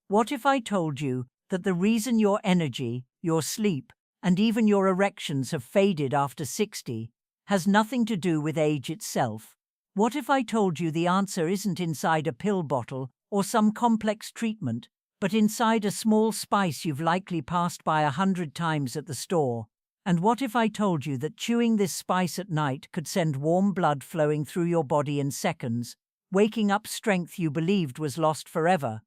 What if I told you that the reason your energy, your sleep, and even your erections have faded after 60 has nothing to do with age itself? What if I told you the answer isn't inside a pill bottle or some complex treatment, but inside a small spice you've likely passed by 100 times at the store? And what if I told you that chewing this spice at night could send warm blood flowing through your body in seconds, waking up strength you believed was lost forever?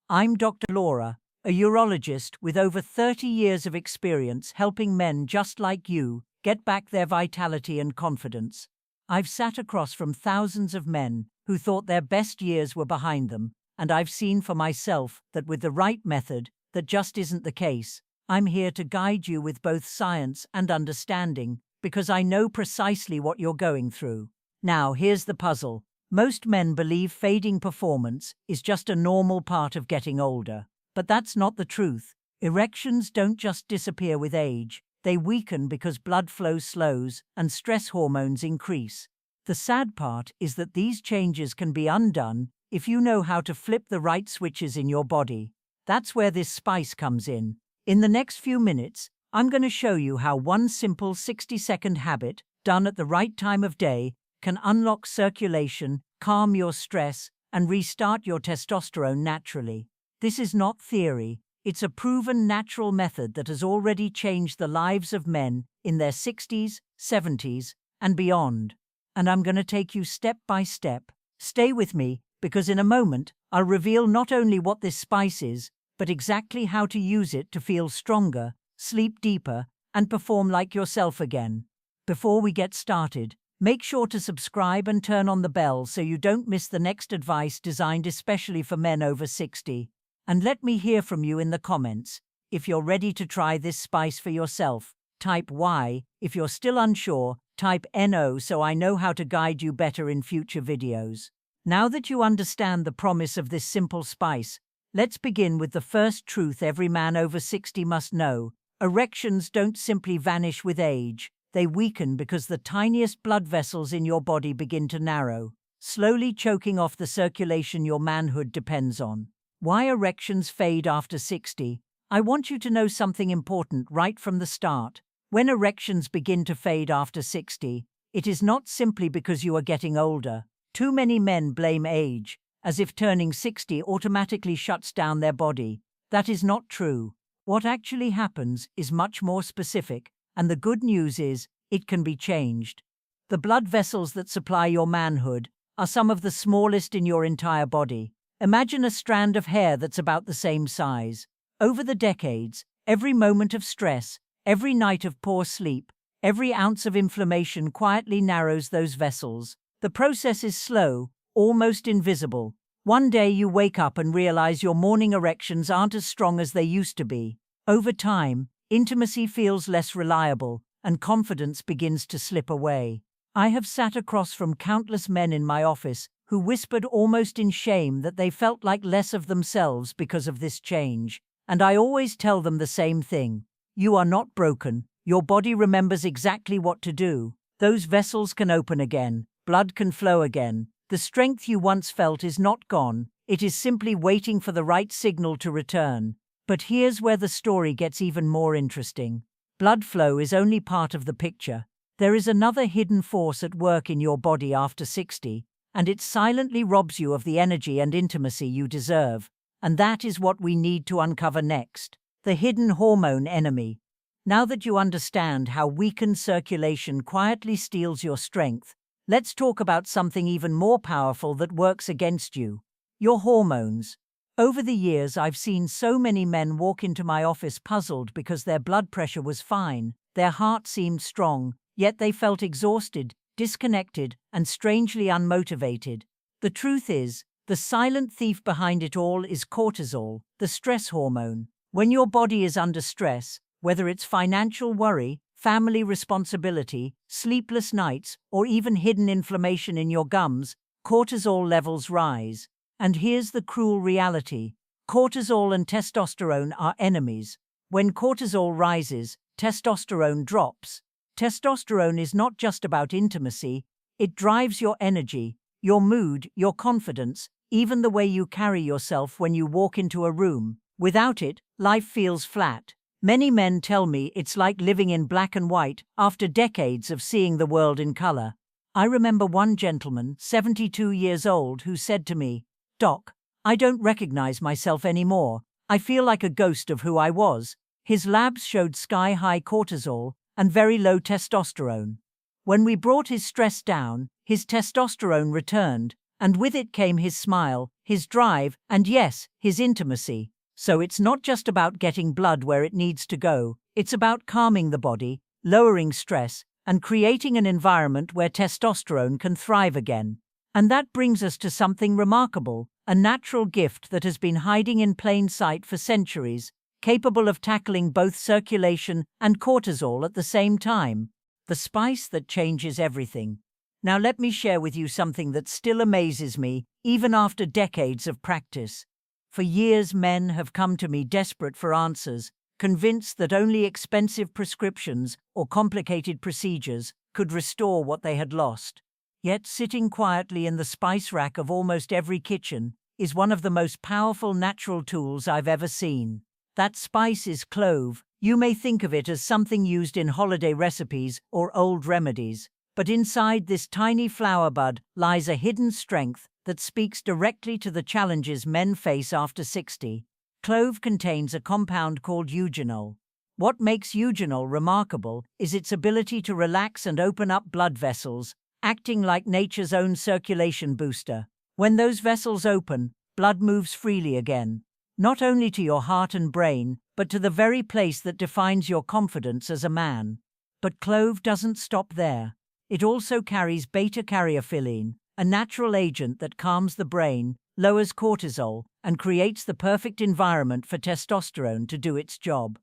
I'm Dr. Laura, a urologist with over 30 years of experience helping men just like you get back their vitality and confidence. I've sat across from thousands of men who thought their best years were behind them, and I've seen for myself that with the right method, that just isn't the case. I'm here to guide you with both science and understanding, because I know precisely what you're going through. Now, here's the puzzle. Most men believe fading performance is just a normal part of getting older. But that's not the truth. Erections don't just disappear with age. They weaken because blood flow slows and stress hormones increase. The sad part is that these changes can be undone if you know how to flip the right switches in your body. That's where this spice comes in. In the next few minutes, I'm going to show you how one simple 60-second habit, done at the right time of day, can unlock circulation, calm your stress, and restart your testosterone naturally. This is not theory. It's a proven natural method that has already changed the lives of men in their 60s, 70s, and beyond. And I'm going to take you step by step. Stay with me, because in a moment, I'll reveal not only what this spice is, but exactly how to use it to feel stronger, sleep deeper, and perform like yourself again. Before we get started, make sure to subscribe and turn on the bell so you don't miss the next advice designed especially for men over 60. And let me hear from you in the comments. If you're ready to try this spice for yourself, type Y. If you're still unsure, type NO so I know how to guide you better in future videos. Now that you understand the promise of this simple spice, let's begin with the first truth every man over 60 must know. Erections don't simply vanish with age. They weaken because the tiniest blood vessels in your body begin to narrow, slowly choking off the circulation your manhood depends on. Why erections fade after 60? I want you to know something important right from the start. When erections begin to fade after 60, it is not simply because you are getting older. Too many men blame age, as if turning 60 automatically shuts down their body. That is not true. What actually happens is much more specific, and the good news is, it can be changed. The blood vessels that supply your manhood are some of the smallest in your entire body. Imagine a strand of hair that's about the same size. Over the decades, every moment of stress, every night of poor sleep, every ounce of inflammation quietly narrows those vessels. The process is slow, almost invisible. One day you wake up and realize your morning erections aren't as strong as they used to be. Over time, intimacy feels less reliable, and confidence begins to slip away. I have sat across from countless men in my office who whispered almost in shame that they felt like less of themselves because of this change. And I always tell them the same thing. You are not broken. Your body remembers exactly what to do. Those vessels can open again. Blood can flow again. The strength you once felt is not gone. It is simply waiting for the right signal to return. But here's where the story gets even more interesting. Blood flow is only part of the picture. There is another hidden force at work in your body after 60, and it silently robs you of the energy and intimacy you deserve. And that is what we need to uncover next. The hidden hormone enemy. Now that you understand how weakened circulation quietly steals your strength, let's talk about something even more powerful that works against you. Your hormones. Over the years, I've seen so many men walk into my office puzzled because their blood pressure was fine, their heart seemed strong, yet they felt exhausted, disconnected, and strangely unmotivated. The truth is, the silent thief behind it all is cortisol, the stress hormone. When your body is under stress, whether it's financial worry, family responsibility, sleepless nights, or even hidden inflammation in your gums, cortisol levels rise. And here's the cruel reality. Cortisol and testosterone are enemies. When cortisol rises, testosterone drops. Testosterone is not just about intimacy. It drives your energy, your mood, your confidence, even the way you carry yourself when you walk into a room. Without it, life feels flat. Many men tell me it's like living in black and white after decades of seeing the world in color. I remember one gentleman, 72 years old, who said to me, "Doc, I don't recognize myself anymore. I feel like a ghost of who I was." His labs showed sky-high cortisol and very low testosterone. When we brought his stress down, his testosterone returned, and with it came his smile, his drive, and yes, his intimacy. So it's not just about getting blood where it needs to go, it's about calming the body, lowering stress, and creating an environment where testosterone can thrive again. And that brings us to something remarkable, a natural gift that has been hiding in plain sight for centuries, capable of tackling both circulation and cortisol at the same time. The spice that changes everything. Now let me share with you something that still amazes me, even after decades of practice. For years, men have come to me desperate for answers, convinced that only expensive prescriptions or complicated procedures could restore what they had lost. Yet sitting quietly in the spice rack of almost every kitchen is one of the most powerful natural tools I've ever seen. That spice is clove. You may think of it as something used in holiday recipes or old remedies, but inside this tiny flower bud lies a hidden strength that speaks directly to the challenges men face after 60. Clove contains a compound called eugenol. What makes eugenol remarkable is its ability to relax and open up blood vessels, acting like nature's own circulation booster. When those vessels open, blood moves freely again, not only to your heart and brain, but to the very place that defines your confidence as a man. But clove doesn't stop there. It also carries beta-caryophyllene, a natural agent that calms the brain, lowers cortisol, and creates the perfect environment for testosterone to do its job.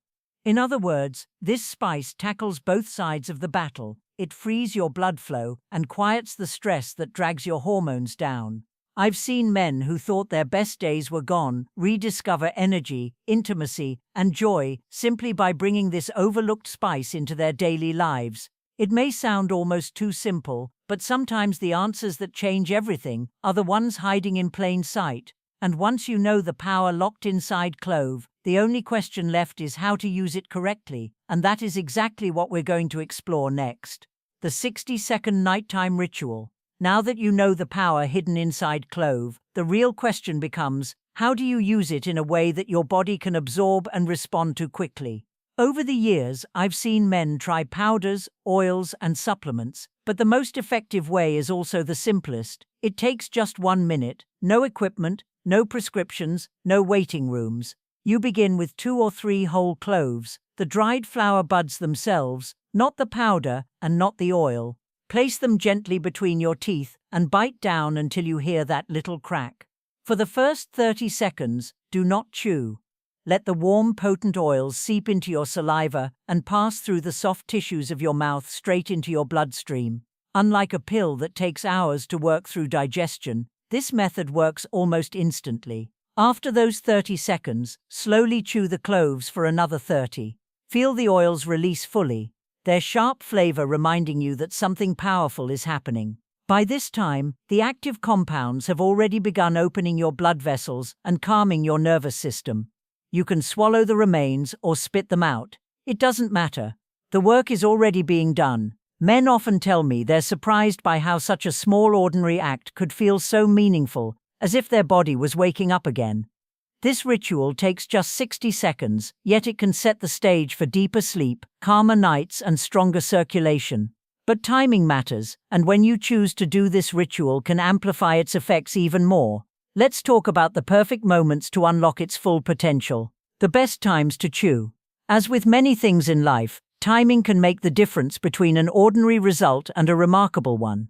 In other words, this spice tackles both sides of the battle. It frees your blood flow and quiets the stress that drags your hormones down. I've seen men who thought their best days were gone rediscover energy, intimacy, and joy simply by bringing this overlooked spice into their daily lives. It may sound almost too simple, but sometimes the answers that change everything are the ones hiding in plain sight. And once you know the power locked inside clove, the only question left is how to use it correctly, and that is exactly what we're going to explore next. The 60-second nighttime ritual. Now that you know the power hidden inside clove, the real question becomes, how do you use it in a way that your body can absorb and respond to quickly? Over the years, I've seen men try powders, oils, and supplements, but the most effective way is also the simplest. It takes just 1 minute, no equipment, no prescriptions, no waiting rooms. You begin with 2 or 3 whole cloves, the dried flower buds themselves, not the powder and not the oil. Place them gently between your teeth and bite down until you hear that little crack. For the first 30 seconds, do not chew. Let the warm, potent oils seep into your saliva and pass through the soft tissues of your mouth straight into your bloodstream. Unlike a pill that takes hours to work through digestion, this method works almost instantly. After those 30 seconds, slowly chew the cloves for another 30. Feel the oils release fully, their sharp flavor reminding you that something powerful is happening. By this time, the active compounds have already begun opening your blood vessels and calming your nervous system. You can swallow the remains or spit them out. It doesn't matter. The work is already being done. Men often tell me they're surprised by how such a small ordinary act could feel so meaningful, as if their body was waking up again. This ritual takes just 60 seconds, yet it can set the stage for deeper sleep, calmer nights, and stronger circulation. But timing matters, and when you choose to do this ritual can amplify its effects even more. Let's talk about the perfect moments to unlock its full potential. The best times to chew. As with many things in life, timing can make the difference between an ordinary result and a remarkable one.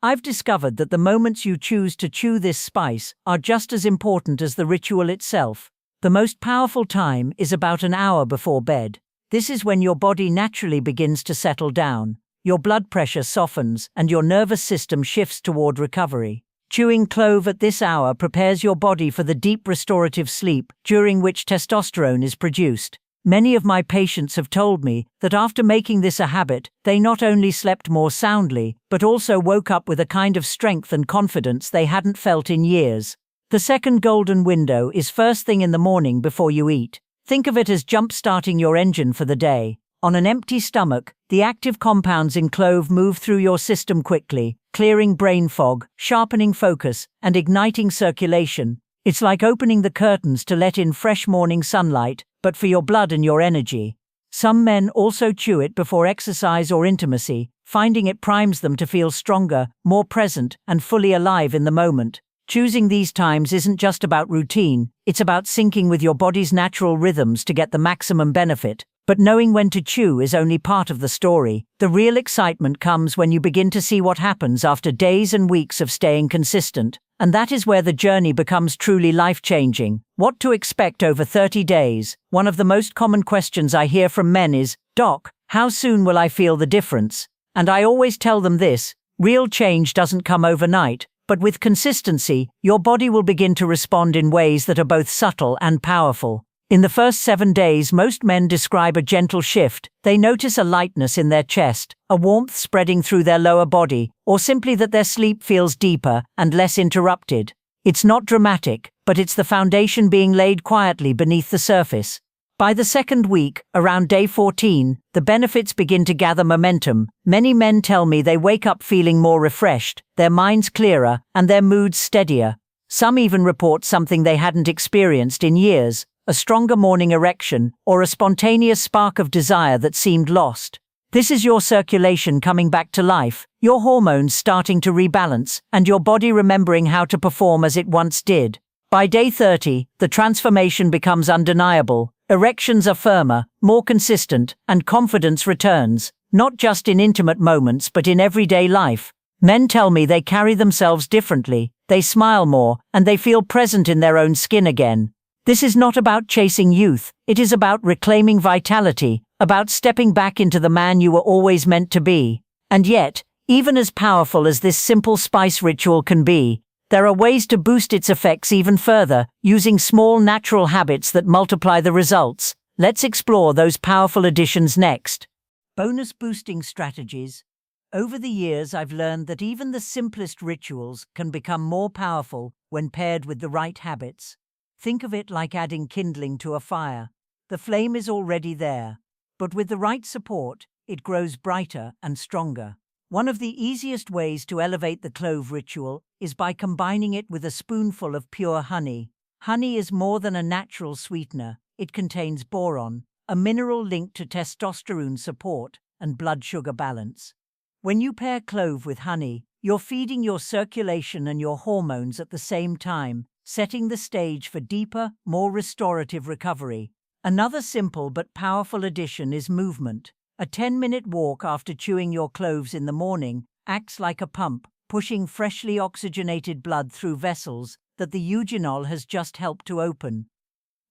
I've discovered that the moments you choose to chew this spice are just as important as the ritual itself. The most powerful time is about an hour before bed. This is when your body naturally begins to settle down, your blood pressure softens, and your nervous system shifts toward recovery. Chewing clove at this hour prepares your body for the deep restorative sleep during which testosterone is produced. Many of my patients have told me that after making this a habit, they not only slept more soundly, but also woke up with a kind of strength and confidence they hadn't felt in years. The second golden window is first thing in the morning before you eat. Think of it as jump-starting your engine for the day. On an empty stomach, the active compounds in clove move through your system quickly, clearing brain fog, sharpening focus, and igniting circulation. It's like opening the curtains to let in fresh morning sunlight, but for your blood and your energy. Some men also chew it before exercise or intimacy, finding it primes them to feel stronger, more present, and fully alive in the moment. Choosing these times isn't just about routine, it's about syncing with your body's natural rhythms to get the maximum benefit. But knowing when to chew is only part of the story. The real excitement comes when you begin to see what happens after days and weeks of staying consistent. And that is where the journey becomes truly life-changing. What to expect over 30 days? One of the most common questions I hear from men is, "Doc, how soon will I feel the difference?" And I always tell them this: real change doesn't come overnight, but with consistency, your body will begin to respond in ways that are both subtle and powerful. In the first 7 days, most men describe a gentle shift. They notice a lightness in their chest, a warmth spreading through their lower body, or simply that their sleep feels deeper and less interrupted. It's not dramatic, but it's the foundation being laid quietly beneath the surface. By the second week, around day 14, the benefits begin to gather momentum. Many men tell me they wake up feeling more refreshed, their minds clearer, and their moods steadier. Some even report something they hadn't experienced in years: a stronger morning erection, or a spontaneous spark of desire that seemed lost. This is your circulation coming back to life, your hormones starting to rebalance, and your body remembering how to perform as it once did. By day 30, the transformation becomes undeniable. Erections are firmer, more consistent, and confidence returns, not just in intimate moments but in everyday life. Men tell me they carry themselves differently, they smile more, and they feel present in their own skin again. This is not about chasing youth, it is about reclaiming vitality, about stepping back into the man you were always meant to be. And yet, even as powerful as this simple spice ritual can be, there are ways to boost its effects even further, using small natural habits that multiply the results. Let's explore those powerful additions next. Bonus boosting strategies. Over the years, I've learned that even the simplest rituals can become more powerful when paired with the right habits. Think of it like adding kindling to a fire. The flame is already there, but with the right support, it grows brighter and stronger. One of the easiest ways to elevate the clove ritual is by combining it with a spoonful of pure honey. Honey is more than a natural sweetener. It contains boron, a mineral linked to testosterone support and blood sugar balance. When you pair clove with honey, you're feeding your circulation and your hormones at the same time, setting the stage for deeper, more restorative recovery. Another simple but powerful addition is movement. A 10-minute walk after chewing your cloves in the morning acts like a pump, pushing freshly oxygenated blood through vessels that the eugenol has just helped to open.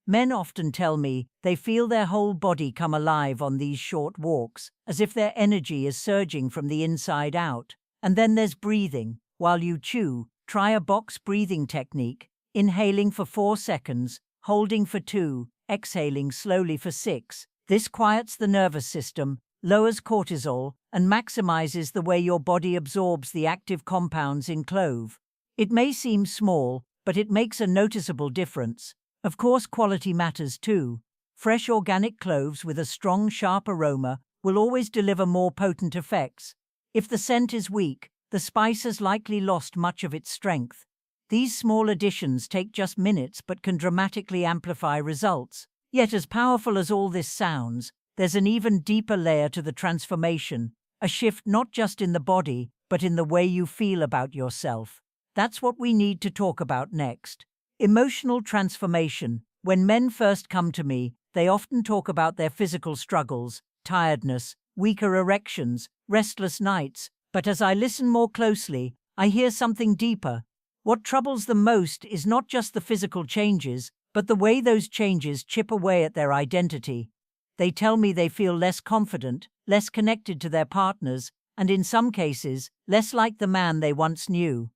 Men often tell me they feel their whole body come alive on these short walks, as if their energy is surging from the inside out. And then there's breathing. While you chew, try a box breathing technique, inhaling for 4 seconds, holding for 2, exhaling slowly for 6. This quiets the nervous system, lowers cortisol, and maximizes the way your body absorbs the active compounds in clove. It may seem small, but it makes a noticeable difference. Of course, quality matters too. Fresh organic cloves with a strong, sharp aroma will always deliver more potent effects. If the scent is weak, the spice has likely lost much of its strength. These small additions take just minutes but can dramatically amplify results. Yet as powerful as all this sounds, there's an even deeper layer to the transformation, a shift not just in the body, but in the way you feel about yourself. That's what we need to talk about next. Emotional transformation. When men first come to me, they often talk about their physical struggles, tiredness, weaker erections, restless nights, but as I listen more closely, I hear something deeper. What troubles them most is not just the physical changes, but the way those changes chip away at their identity. They tell me they feel less confident, less connected to their partners, and in some cases, less like the man they once knew.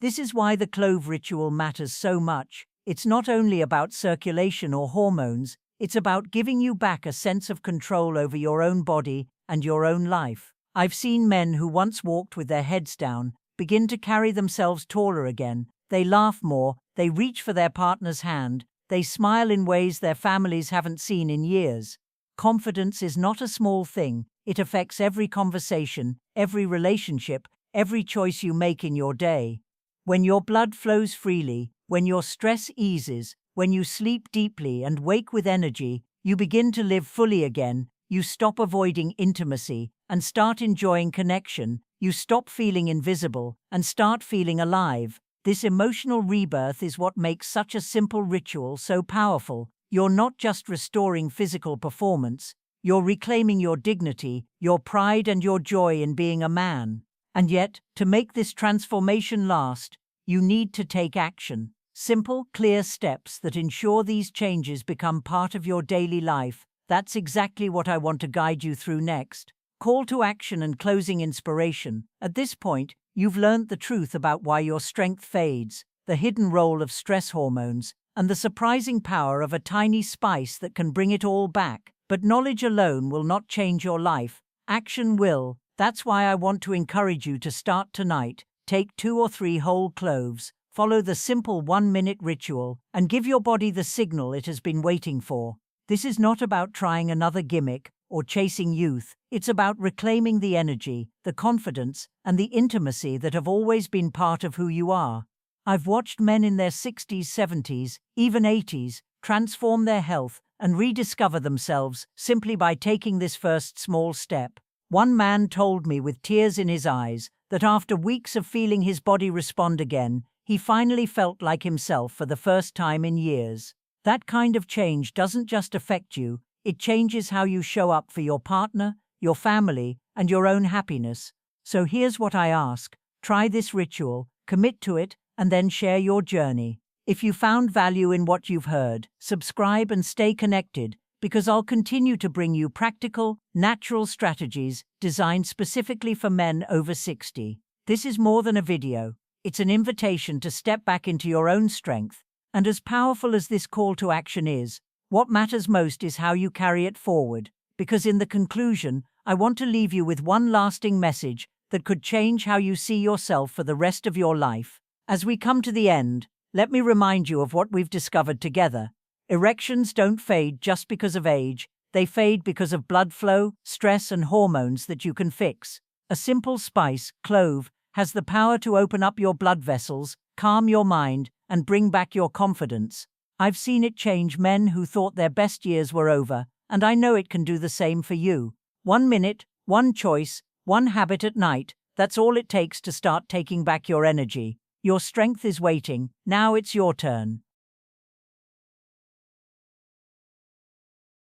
This is why the clove ritual matters so much. It's not only about circulation or hormones, it's about giving you back a sense of control over your own body and your own life. I've seen men who once walked with their heads down begin to carry themselves taller again. They laugh more, they reach for their partner's hand, they smile in ways their families haven't seen in years. Confidence is not a small thing. It affects every conversation, every relationship, every choice you make in your day. When your blood flows freely, when your stress eases, when you sleep deeply and wake with energy, you begin to live fully again. You stop avoiding intimacy and start enjoying connection. You stop feeling invisible and start feeling alive. This emotional rebirth is what makes such a simple ritual so powerful. You're not just restoring physical performance, you're reclaiming your dignity, your pride, and your joy in being a man. And yet, to make this transformation last, you need to take action. Simple, clear steps that ensure these changes become part of your daily life. That's exactly what I want to guide you through next. Call to action and closing inspiration. At this point, you've learned the truth about why your strength fades, the hidden role of stress hormones, and the surprising power of a tiny spice that can bring it all back. But knowledge alone will not change your life. Action will. That's why I want to encourage you to start tonight. Take 2 or 3 whole cloves, follow the simple 1-minute ritual, and give your body the signal it has been waiting for. This is not about trying another gimmick or chasing youth. It's about reclaiming the energy, the confidence, and the intimacy that have always been part of who you are. I've watched men in their 60s, 70s, even 80s, transform their health and rediscover themselves simply by taking this first small step. One man told me with tears in his eyes that after weeks of feeling his body respond again, he finally felt like himself for the first time in years. That kind of change doesn't just affect you, it changes how you show up for your partner, your family, and your own happiness. So here's what I ask. Try this ritual, commit to it, and then share your journey. If you found value in what you've heard, subscribe and stay connected, because I'll continue to bring you practical, natural strategies designed specifically for men over 60. This is more than a video. It's an invitation to step back into your own strength. And as powerful as this call to action is, what matters most is how you carry it forward. Because in the conclusion, I want to leave you with one lasting message that could change how you see yourself for the rest of your life. As we come to the end, let me remind you of what we've discovered together. Erections don't fade just because of age. They fade because of blood flow, stress, and hormones that you can fix. A simple spice, clove, has the power to open up your blood vessels, calm your mind, and bring back your confidence. I've seen it change men who thought their best years were over, and I know it can do the same for you. 1 minute, one choice, one habit at night, that's all it takes to start taking back your energy. Your strength is waiting, now it's your turn.